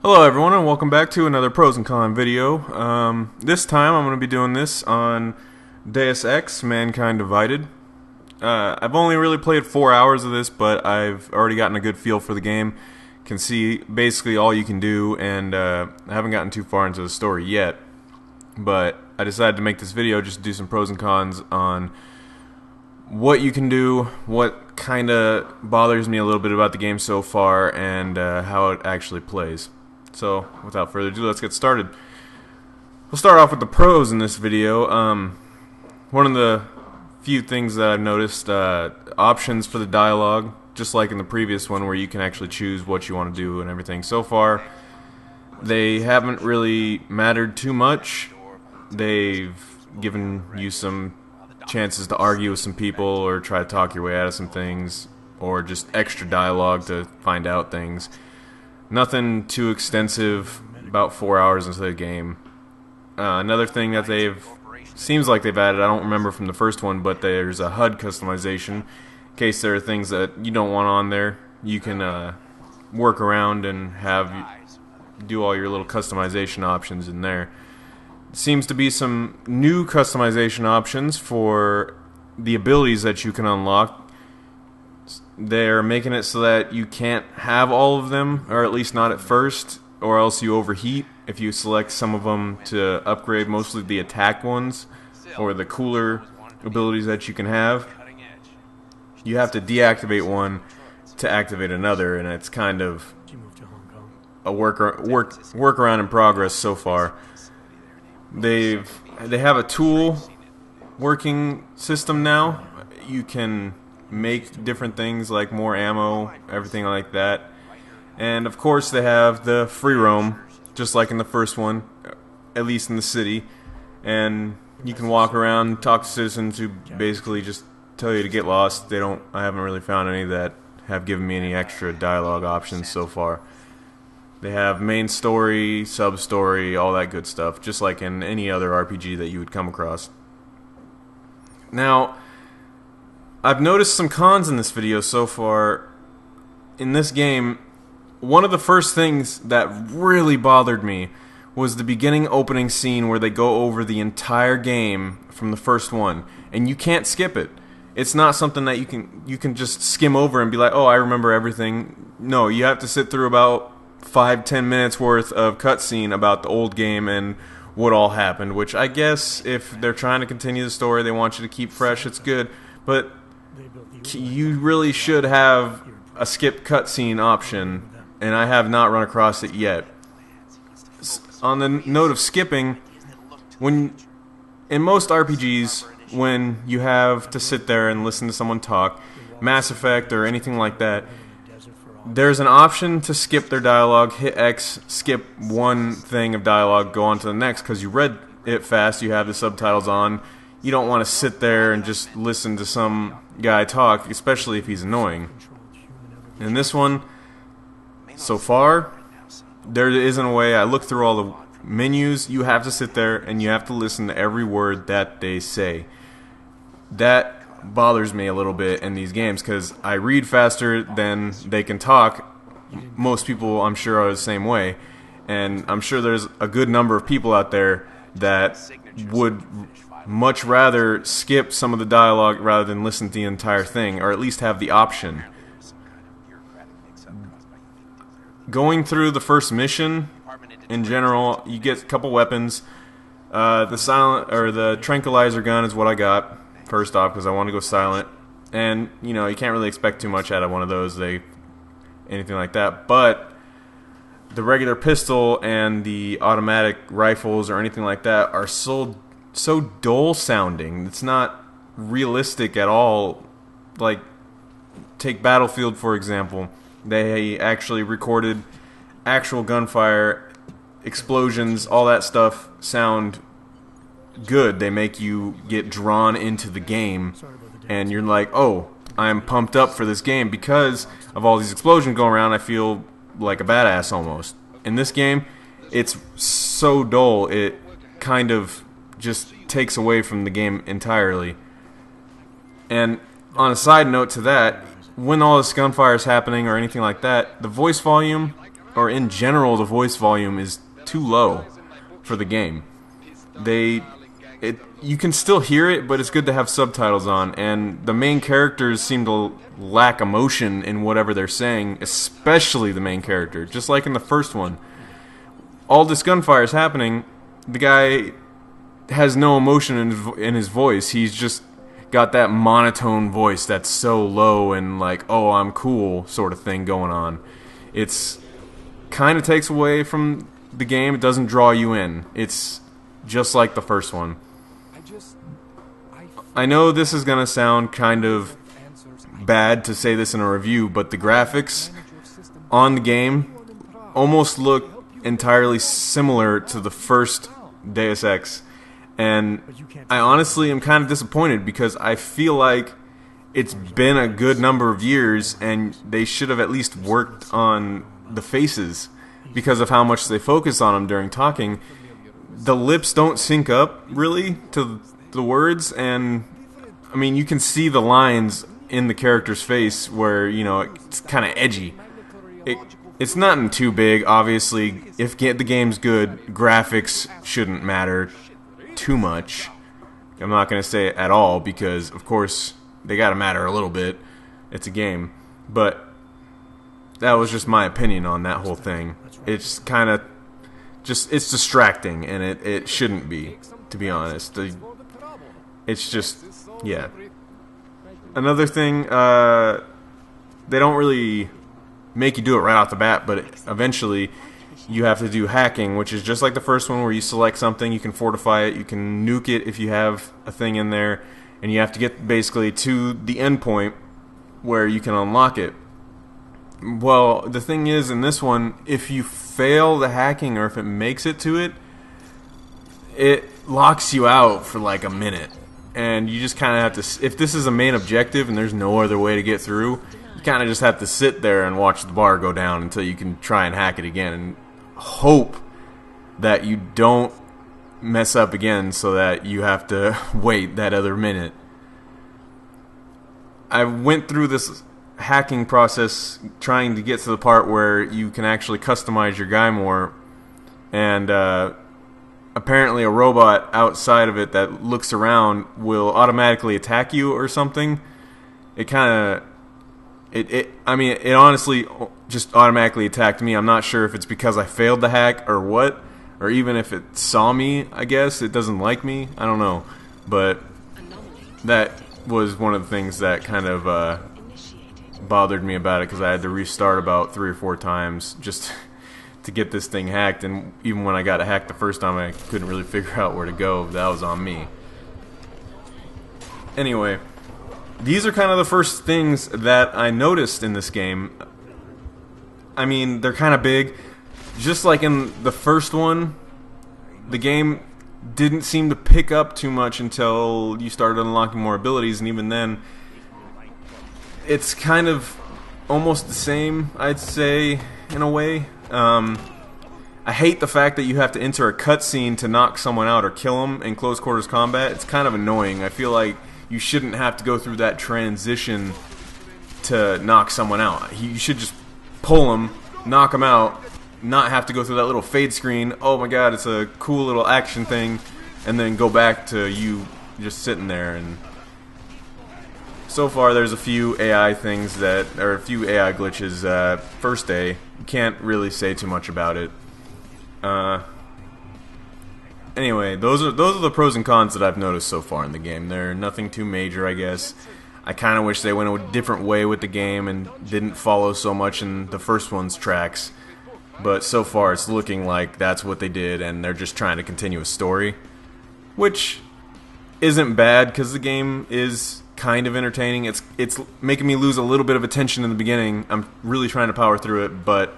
Hello everyone and welcome back to another pros and cons video. This time I'm going to be doing this on Deus Ex Mankind Divided. I've only really played 4 hours of this, but I've already gotten a good feel for the game. Can see basically all you can do, and I haven't gotten too far into the story yet. But I decided to make this video just to do some pros and cons on what you can do, what kind of bothers me a little bit about the game so far, and how it actually plays. So, without further ado, let's get started. We'll start off with the pros in this video. One of the few things that I've noticed, options for the dialogue, just like in the previous one where you can actually choose what you want to do and everything. So far, they haven't really mattered too much. They've given you some chances to argue with some people or try to talk your way out of some things, or just extra dialogue to find out things. Nothing too extensive, about 4 hours into the game. Another thing that seems like they've added, I don't remember from the first one, but there's a HUD customization. In case there are things that you don't want on there, you can work around and do all your little customization options in there. Seems to be some new customization options for the abilities that you can unlock. They're making it so that you can't have all of them, or at least not at first, or else you overheat if you select some of them to upgrade mostly the attack ones or the cooler abilities that you can have. You have to deactivate one to activate another, and it's kind of a workaround in progress so far. They have a tool working system now. You can make different things like more ammo, everything like that. And of course they have the free roam, just like in the first one, at least in the city. And you can walk around, talk to citizens who basically just tell you to get lost. I haven't really found any that have given me any extra dialogue options so far. They have main story, sub-story, all that good stuff, just like in any other RPG that you would come across. Now, I've noticed some cons in this video so far. In this game, one of the first things that really bothered me was the beginning opening scene where they go over the entire game from the first one, and you can't skip it. It's not something that you can just skim over and be like, oh, I remember everything. No, you have to sit through about 5-10 minutes worth of cutscene about the old game and what all happened, which I guess if they're trying to continue the story, they want you to keep fresh, it's good. But you really should have a skip cutscene option, and I have not run across it yet. On the note of skipping, in most RPGs, when you have to sit there and listen to someone talk, Mass Effect or anything like that, there's an option to skip their dialogue. Hit X, skip one thing of dialogue, go on to the next, because you read it fast, you have the subtitles on. You don't want to sit there and just listen to some guy talk, especially if he's annoying. In this one, so far, there isn't a way. I looked through all the menus. You have to sit there and you have to listen to every word that they say. That bothers me a little bit in these games because I read faster than they can talk. Most people, I'm sure, are the same way. And I'm sure there's a good number of people out there that would much rather skip some of the dialogue rather than listen to the entire thing, or at least have the option. Going through the first mission, in general, you get a couple weapons. The tranquilizer gun is what I got first off because I want to go silent, and you can't really expect too much out of one of those, anything like that. But the regular pistol and the automatic rifles or anything like that are so dull sounding. It's not realistic at all. Like, take Battlefield for example. They actually recorded actual gunfire, explosions, all that stuff sound good. They make you get drawn into the game, and you're like, oh, I'm pumped up for this game because of all these explosions going around. I feel like a badass almost. In this game, it's so dull, it kind of just takes away from the game entirely. And on a side note to that, when all this gunfire is happening or anything like that, the voice volume or in general, the voice volume is too low for the game. You can still hear it, but it's good to have subtitles on, and the main characters seem to lack emotion in whatever they're saying, especially the main character. Just like in the first one, all this gunfire is happening, the guy has no emotion in his voice. He's just got that monotone voice that's so low and like, oh, I'm cool sort of thing going on. It's kind of takes away from the game. It doesn't draw you in. It's just like the first one. I know this is gonna sound kind of bad to say this in a review, but the graphics on the game almost look entirely similar to the first Deus Ex, and I honestly am kind of disappointed because I feel like it's been a good number of years and they should have at least worked on the faces because of how much they focus on them during talking. The lips don't sync up really to the words, and I mean, you can see the lines in the character's face where, you know, it's kind of edgy. It's nothing too big, obviously. If the game's good, graphics shouldn't matter too much. I'm not going to say it at all because, of course, they got to matter a little bit. It's a game. But that was just my opinion on that whole thing. It's kind of it's distracting, and it shouldn't be, to be honest. It's just, yeah. Another thing, they don't really make you do it right off the bat, but eventually you have to do hacking, which is just like the first one where you select something, you can fortify it, you can nuke it if you have a thing in there, and you have to get basically to the end point where you can unlock it. Well, the thing is, in this one, if you fail the hacking or if it makes it to it, it locks you out for like a minute. And you just kind of have to, if this is a main objective and there's no other way to get through, you kind of just have to sit there and watch the bar go down until you can try and hack it again and hope that you don't mess up again so that you have to wait that other minute. I went through this hacking process trying to get to the part where you can actually customize your guy more, and apparently a robot outside of it that looks around will automatically attack you or something. It kind of I mean, it honestly just automatically attacked me. I'm not sure if it's because I failed the hack or what, or even if it saw me. I guess it doesn't like me. I don't know, but that was one of the things that kind of bothered me about it, because I had to restart about 3 or 4 times just to get this thing hacked, and even when I got it hacked the first time, I couldn't really figure out where to go. That was on me. Anyway, these are kind of the first things that I noticed in this game. I mean, they're kind of big. Just like in the first one, the game didn't seem to pick up too much until you started unlocking more abilities, and even then, it's kind of almost the same, I'd say, in a way. I hate the fact that you have to enter a cutscene to knock someone out or kill them in close quarters combat. It's kind of annoying. I feel like you shouldn't have to go through that transition to knock someone out. You should just pull them, knock them out, not have to go through that little fade screen. Oh my god, it's a cool little action thing, and then go back to you just sitting there. And so far, there's a few AI things that, or a few AI glitches. First day, can't really say too much about it. Anyway, those are the pros and cons that I've noticed so far in the game. They're nothing too major, I guess. I kind of wish they went a different way with the game and didn't follow so much in the first one's tracks. But so far, it's looking like that's what they did, and they're just trying to continue a story, which isn't bad because the game is kind of entertaining. It's making me lose a little bit of attention in the beginning. I'm really trying to power through it, but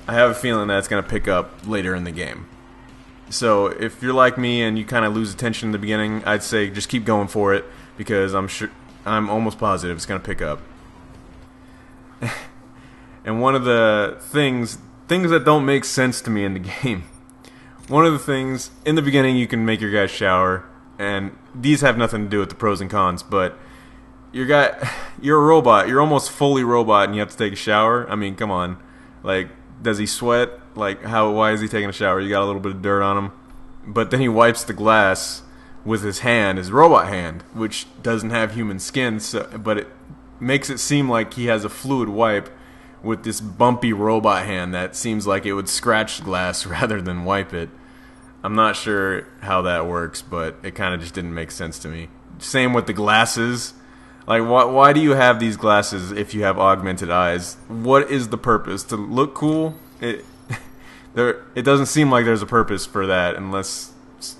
I have a feeling that it's going to pick up later in the game. So if you're like me and you kind of lose attention in the beginning, I'd say just keep going for it, because I'm almost positive it's going to pick up. And one of the things that don't make sense to me in the game, one of the things, in the beginning you can make your guy shower, and these have nothing to do with the pros and cons, but you're a robot, you're almost fully robot, and you have to take a shower. I mean, come on. Like, does he sweat? Like, why is he taking a shower? You got a little bit of dirt on him. But then he wipes the glass with his hand, his robot hand, which doesn't have human skin, but it makes it seem like he has a fluid wipe with this bumpy robot hand that seems like it would scratch glass rather than wipe it. I'm not sure how that works, but it kind of just didn't make sense to me. Same with the glasses. Like, why do you have these glasses if you have augmented eyes? What is the purpose? To look cool? It doesn't seem like there's a purpose for that unless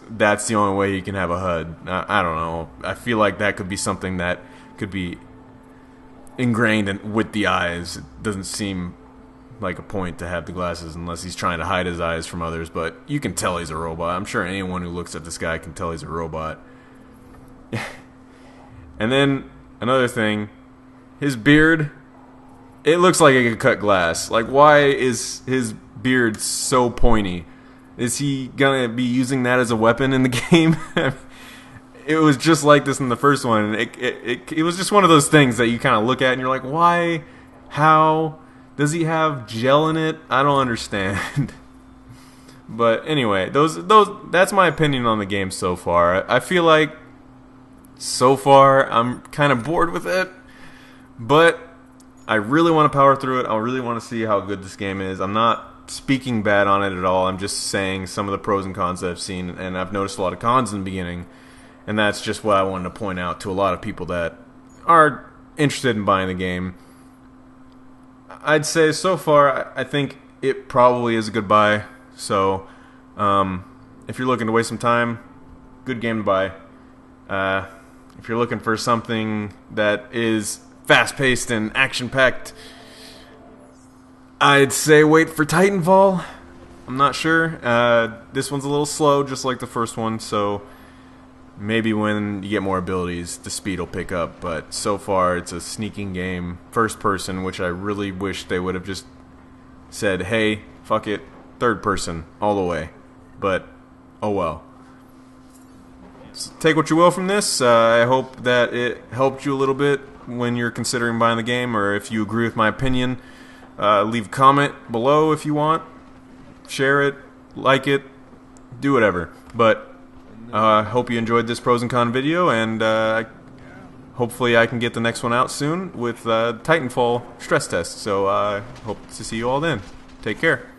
that's the only way you can have a HUD. I don't know. I feel like that could be something that could be ingrained with the eyes. It doesn't seem like a point to have the glasses unless he's trying to hide his eyes from others, but you can tell he's a robot. I'm sure anyone who looks at this guy can tell he's a robot. And then another thing, his beard, it looks like it could cut glass. Like, why is his beard so pointy? Is he gonna be using that as a weapon in the game? It was just like this in the first one. It was just one of those things that you kind of look at and you're like, why? How? Does he have gel in it? I don't understand. But anyway, that's my opinion on the game so far. I feel like so far I'm kind of bored with it, but I really want to power through it. I really want to see how good this game is. I'm not speaking bad on it at all. I'm just saying some of the pros and cons that I've seen, and I've noticed a lot of cons in the beginning. And that's just what I wanted to point out to a lot of people that are interested in buying the game. I'd say so far, I think it probably is a good buy. So, if you're looking to waste some time, good game to buy. If you're looking for something that is fast-paced and action-packed, I'd say wait for Titanfall. I'm not sure. This one's a little slow, just like the first one, so maybe when you get more abilities, the speed will pick up, but so far it's a sneaking game, first person, which I really wish they would have just said, hey, fuck it, third person, all the way. But, oh well. So take what you will from this. I hope that it helped you a little bit when you're considering buying the game, or if you agree with my opinion, leave a comment below if you want. Share it, like it, do whatever. But hope you enjoyed this pros and con video, and hopefully I can get the next one out soon with Titanfall stress test. So hope to see you all then. Take care.